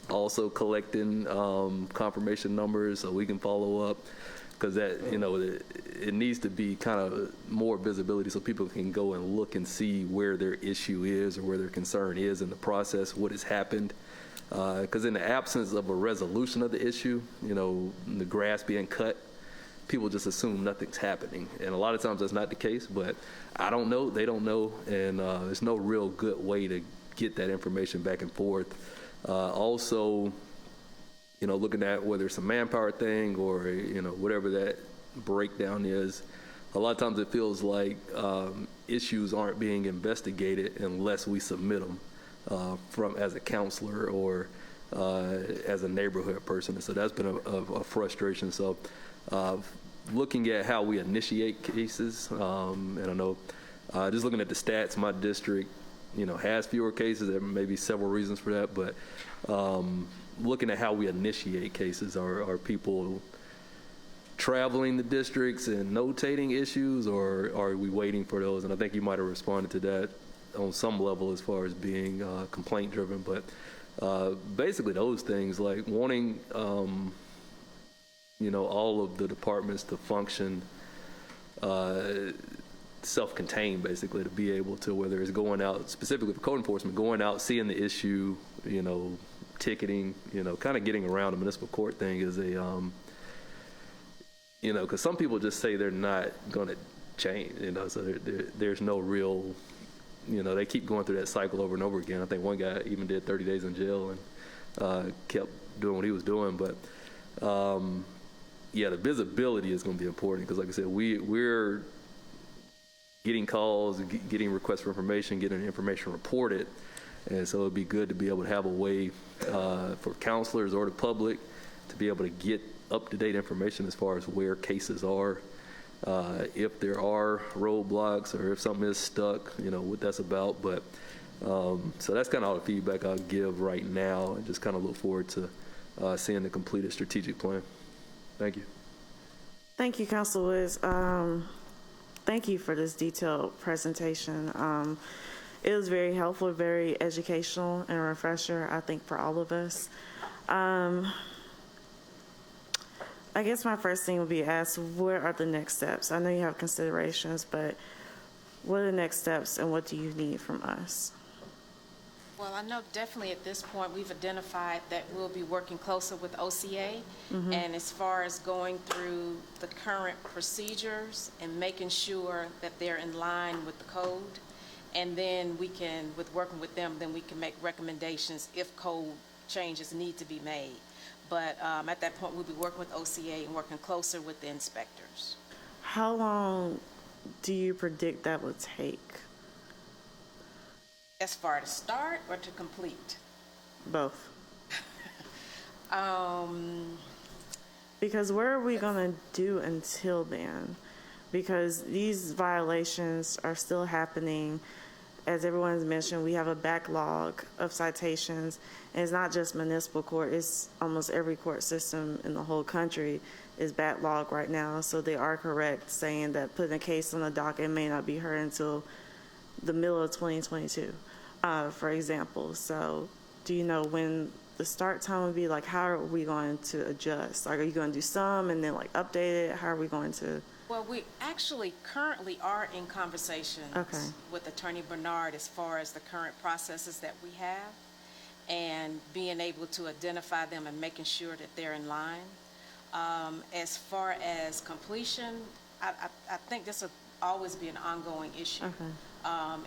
Also collecting confirmation numbers so we can follow up, because that it needs to be kind of more visibility so people can go and look and see where their issue is or where their concern is in the process, what has happened. Because in the absence of a resolution of the issue, the grass being cut, people just assume nothing's happening. And a lot of times that's not the case, but I don't know, they don't know, and there's no real good way to get that information back and forth. Also, looking at whether it's a manpower thing or, whatever that breakdown is, a lot of times it feels like issues aren't being investigated unless we submit them as a counselor or as a neighborhood person. And so that's been a frustration. So looking at how we initiate cases, and I know just looking at the stats, my district, has fewer cases. There may be several reasons for that, but looking at how we initiate cases, are people traveling the districts and notating issues, or are we waiting for those? And I think you might have responded to that on some level as far as being complaint driven, but basically those things, like wanting all of the departments to function self-contained, basically, to be able to, whether it's going out, specifically for code enforcement, going out, seeing the issue, ticketing, kind of getting around the municipal court thing is a, because some people just say they're not going to change, so there's no real, they keep going through that cycle over and over again. I think one guy even did 30 days in jail and kept doing what he was doing, but yeah, the visibility is going to be important because, like I said, we're getting calls, getting requests for information, getting information reported, and so it'd be good to be able to have a way for counselors or the public to be able to get up-to-date information as far as where cases are, if there are roadblocks or if something is stuck, you know, what that's about. But so that's kind of all the feedback I'll give right now, and just kind of look forward to seeing the completed strategic plan. Thank you. Thank you, Council Woods. Thank you for this detailed presentation. It was very helpful, very educational and a refresher, I think, for all of us. I guess my first thing would be asked, what are the next steps? I know you have considerations, but what are the next steps and what do you need from us? Well, I know definitely at this point, we've identified that we'll be working closer with OCA. And as far as going through the current procedures and making sure that they're in line with the code. And then we can, with working with them, then we can make recommendations if code changes need to be made. But at that point, we'll be working with OCA and working closer with the inspectors. How long do you predict that will take? As far to start or to complete? Both. Because what are we going to do until then? Because these violations are still happening. As everyone's mentioned, we have a backlog of citations, and it's not just municipal court, it's almost every court system in the whole country is backlogged right now. So they are correct saying that putting a case on the docket may not be heard until the middle of 2022, for example. So do you know when the start time would be? Like, how are we going to adjust? Like, are you going to do some and then like update it? How are we going to? Well, we actually currently are in conversations with Attorney Bernard as far as the current processes that we have and being able to identify them and making sure that they're in line. As far as completion, I think this will always be an ongoing issue.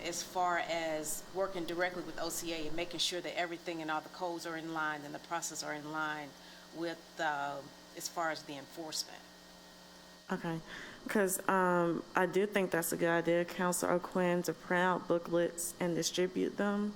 As far as working directly with OCA and making sure that everything and all the codes are in line and the process are in line with as far as the enforcement. Okay, because I do think that's a good idea, Councilor O'Quinn, to print out booklets and distribute them,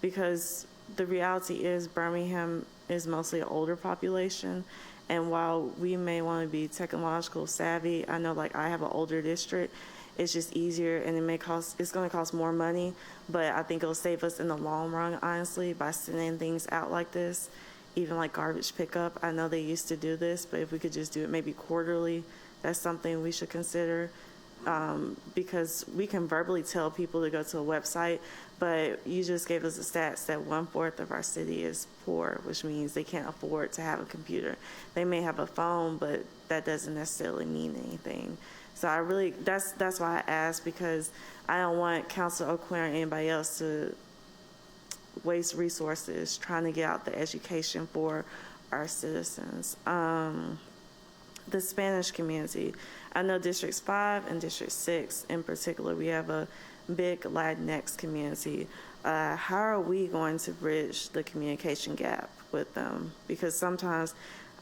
because the reality is Birmingham is mostly an older population, and while we may want to be technological savvy, I know like I have an older district, it's just easier and it's going to cost more money, but I think it'll save us in the long run, honestly, by sending things out like this, even like garbage pickup. I know they used to do this, but if we could just do it maybe quarterly, that's something we should consider, because we can verbally tell people to go to a website, but you just gave us the stats that 1/4 of our city is poor, which means they can't afford to have a computer. They may have a phone, but that doesn't necessarily mean anything. So I really, that's why I asked, because I don't want Councilor O'Quinn or anybody else to waste resources trying to get out the education for our citizens. The Spanish community. I know Districts 5 and District 6 in particular, we have a big Latinx community. How are we going to bridge the communication gap with them? Because sometimes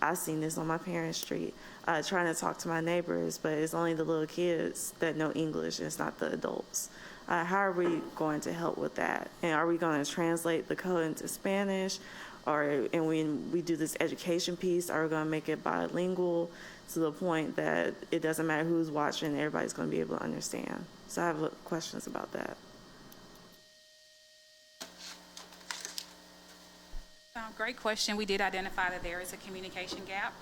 I've seen this on my parents' street, trying to talk to my neighbors, but it's only the little kids that know English, it's not the adults. How are we going to help with that? And are we going to translate the code into Spanish? And when we do this education piece, are we going to make it bilingual to the point that it doesn't matter who's watching, everybody's going to be able to understand? So I have questions about that. Great question. We did identify that there is a communication gap.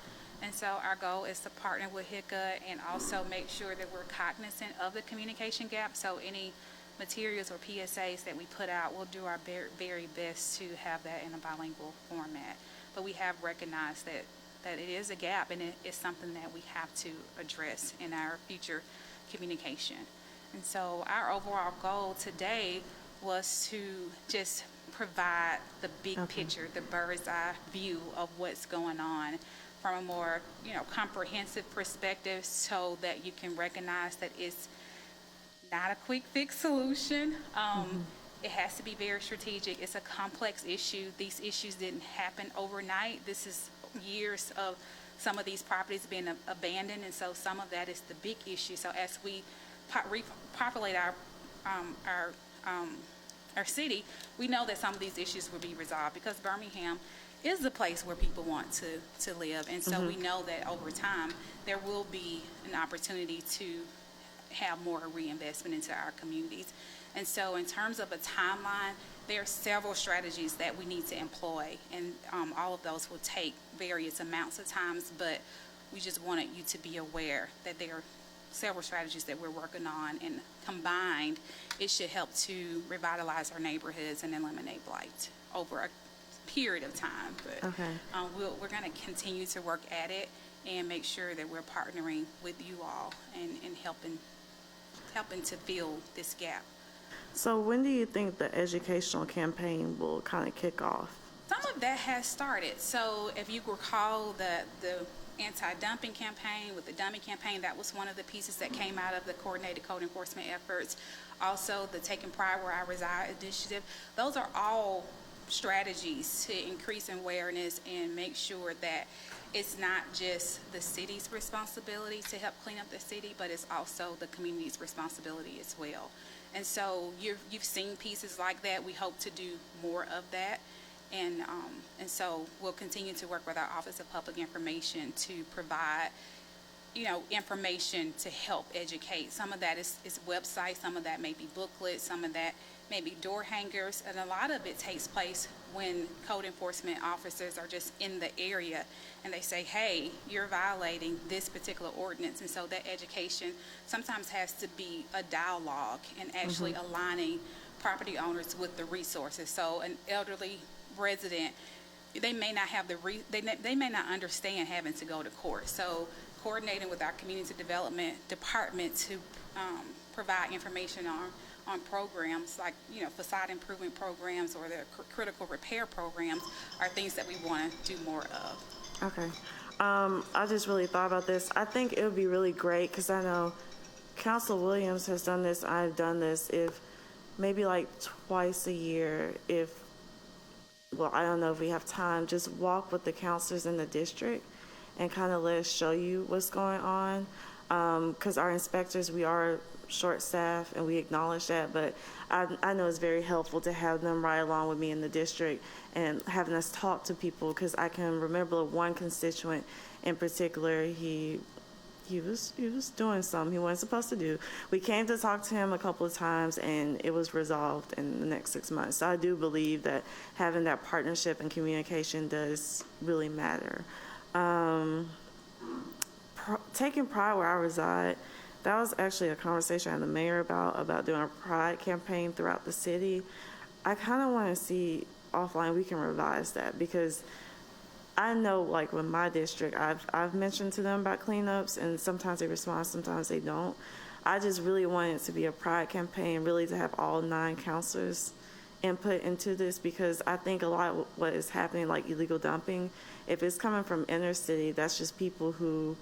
And so our goal is to partner with HICA and also make sure that we're cognizant of the communication gap. So any materials or PSAs that we put out, we'll do our very best to have that in a bilingual format. But we have recognized that it is a gap, and it is something that we have to address in our future communication. And so our overall goal today was to just provide the big picture, the bird's eye view of what's going on from a more, comprehensive perspective, so that you can recognize that it's not a quick fix solution. It has to be very strategic. It's a complex issue. These issues didn't happen overnight. This is years of some of these properties being abandoned, and so some of that is the big issue. So as we repopulate our city, we know that some of these issues will be resolved because Birmingham is the place where people want to live. And so we know that over time, there will be an opportunity to have more reinvestment into our communities. And so in terms of a timeline, there are several strategies that we need to employ, and all of those will take various amounts of times, but we just wanted you to be aware that there are several strategies that we're working on, and combined, it should help to revitalize our neighborhoods and eliminate blight over a period of time. But we're going to continue to work at it and make sure that we're partnering with you all and helping to fill this gap. So when do you think the educational campaign will kind of kick off? Some of that has started. So if you recall the anti-dumping campaign with the dummy campaign, that was one of the pieces that came out of the coordinated code enforcement efforts. Also, the Taking Pride Where I Reside initiative. Those are all strategies to increase awareness and make sure that it's not just the city's responsibility to help clean up the city, but it's also the community's responsibility as well. And so you've seen pieces like that. We hope to do more of that. And so we'll continue to work with our Office of Public Information to provide, information to help educate. Some of that is websites, some of that may be booklets, some of that may be door hangers, and a lot of it takes place when code enforcement officers are just in the area and they say, hey, you're violating this particular ordinance. And so that education sometimes has to be a dialogue and actually aligning property owners with the resources. So an elderly resident, they may not have they may not understand having to go to court. So coordinating with our community development department to provide information on programs like facade improvement programs or the critical repair programs are things that we want to do more of. Okay. I just really thought about this. I think it would be really great because I know Council Williams has done this. I've done this. If maybe like twice a year, I don't know if we have time, just walk with the counselors in the district and kind of let us show you what's going on. Because our inspectors, we are short-staffed and we acknowledge that, but I know it's very helpful to have them ride along with me in the district and having us talk to people, because I can remember one constituent in particular, he was doing something he wasn't supposed to do. We came to talk to him a couple of times and it was resolved in the next 6 months. So I do believe that having that partnership and communication does really matter. Taking Pride Where I Reside, that was actually a conversation I had the mayor about doing a pride campaign throughout the city. I kind of want to see offline we can revise that, because I know, like, with my district, I've mentioned to them about cleanups, and sometimes they respond, sometimes they don't. I just really want it to be a pride campaign, really to have all 9 councilors input into this, because I think a lot of what is happening, like illegal dumping, if it's coming from inner city, that's just people who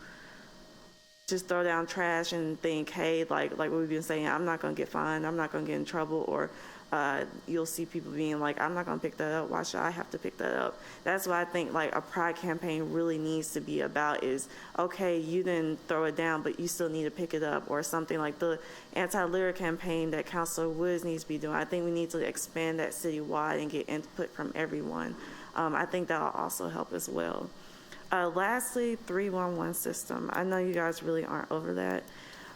just throw down trash and think, hey, like we've been saying, I'm not going to get fined, I'm not going to get in trouble, or you'll see people being like, I'm not going to pick that up, why should I have to pick that up? That's what I think like a pride campaign really needs to be about, is, okay, you didn't throw it down, but you still need to pick it up, or something like the anti-litter campaign that Councilor Woods needs to be doing. I think we need to expand that citywide and get input from everyone. I think that'll also help as well. Lastly, 311 system. I know you guys really aren't over that,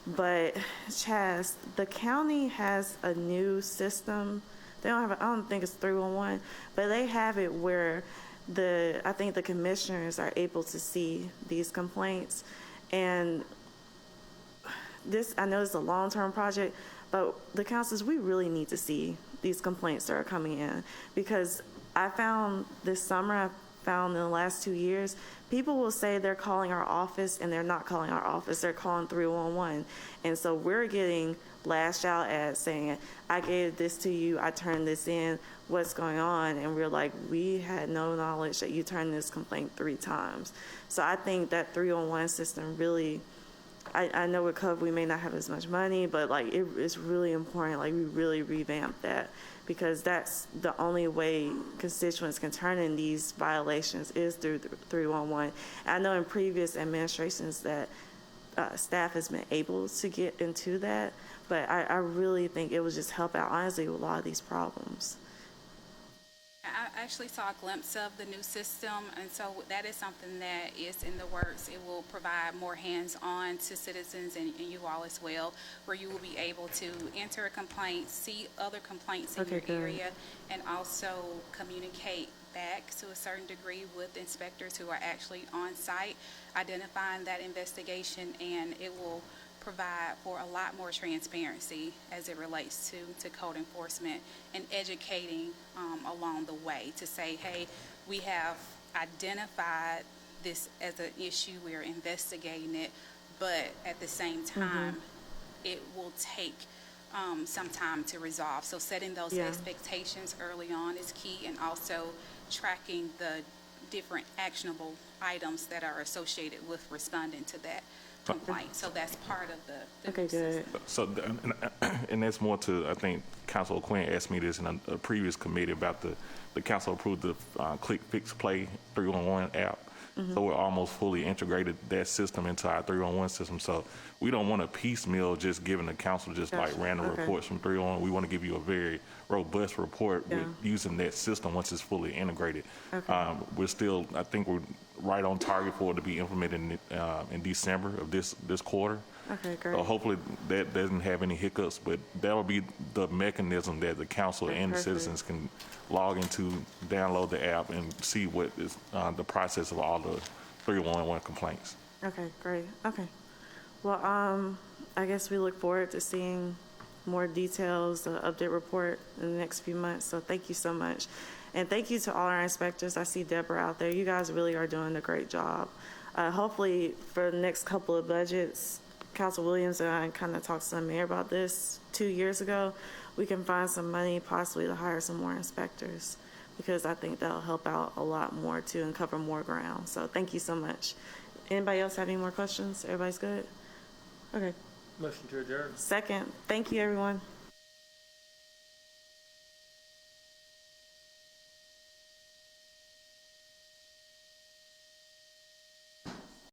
but Chaz, the county has a new system. They don't have I don't think it's 311, but they have it where I think the commissioners are able to see these complaints. And this, I know it's a long-term project, but the councilors, we really need to see these complaints that are coming in, because I found this summer, in the last 2 years, people will say they're calling our office and they're not calling our office, they're calling 311. And so we're getting lashed out at saying, I gave this to you, I turned this in, what's going on? And we're like, we had no knowledge that you turned this complaint 3 times. So I think that 311 system really I know with COVID we may not have as much money, but like it's really important, like we really revamp that, because that's the only way constituents can turn in these violations is through 311. I know in previous administrations that staff has been able to get into that, but I really think it would just help out honestly with a lot of these problems. I actually saw a glimpse of the new system, and so that is something that is in the works. It will provide more hands-on to citizens and you all as well, where you will be able to enter a complaint, see other complaints in your area, and also communicate back to a certain degree with inspectors who are actually on site, identifying that investigation, and it will provide for a lot more transparency as it relates to code enforcement and educating along the way to say, hey, we have identified this as an issue, we're investigating it, but at the same time, it will take some time to resolve. So setting those expectations early on is key, and also tracking the different actionable items that are associated with responding to that complaint. So that's part of the Okay, good. So, and that's more to, I think, Councilor Quinn asked me this in a previous committee about the council approved the Click Fix Play 311 app. So we're almost fully integrated that system into our 311 system. So we don't want to piecemeal just giving the council just like random reports from 311. We want to give you a very robust report with using that system once it's fully integrated. We're still, I think we're right on target for it to be implemented in December of this quarter. Okay, great. So hopefully that doesn't have any hiccups, but that will be the mechanism that the council and the citizens can log into, download the app, and see what is the process of all the 311 complaints. Okay, great. Okay. Well, I guess we look forward to seeing more details, the update report in the next few months. So thank you so much. And thank you to all our inspectors. I see Deborah out there. You guys really are doing a great job. Hopefully for the next couple of budgets, Council Williams and I kind of talked to the mayor about this 2 years ago. We can find some money possibly to hire some more inspectors, because I think that'll help out a lot more too and cover more ground. So thank you so much. Anybody else have any more questions? Everybody's good? Okay. Motion to adjourn. Second. Thank you, everyone.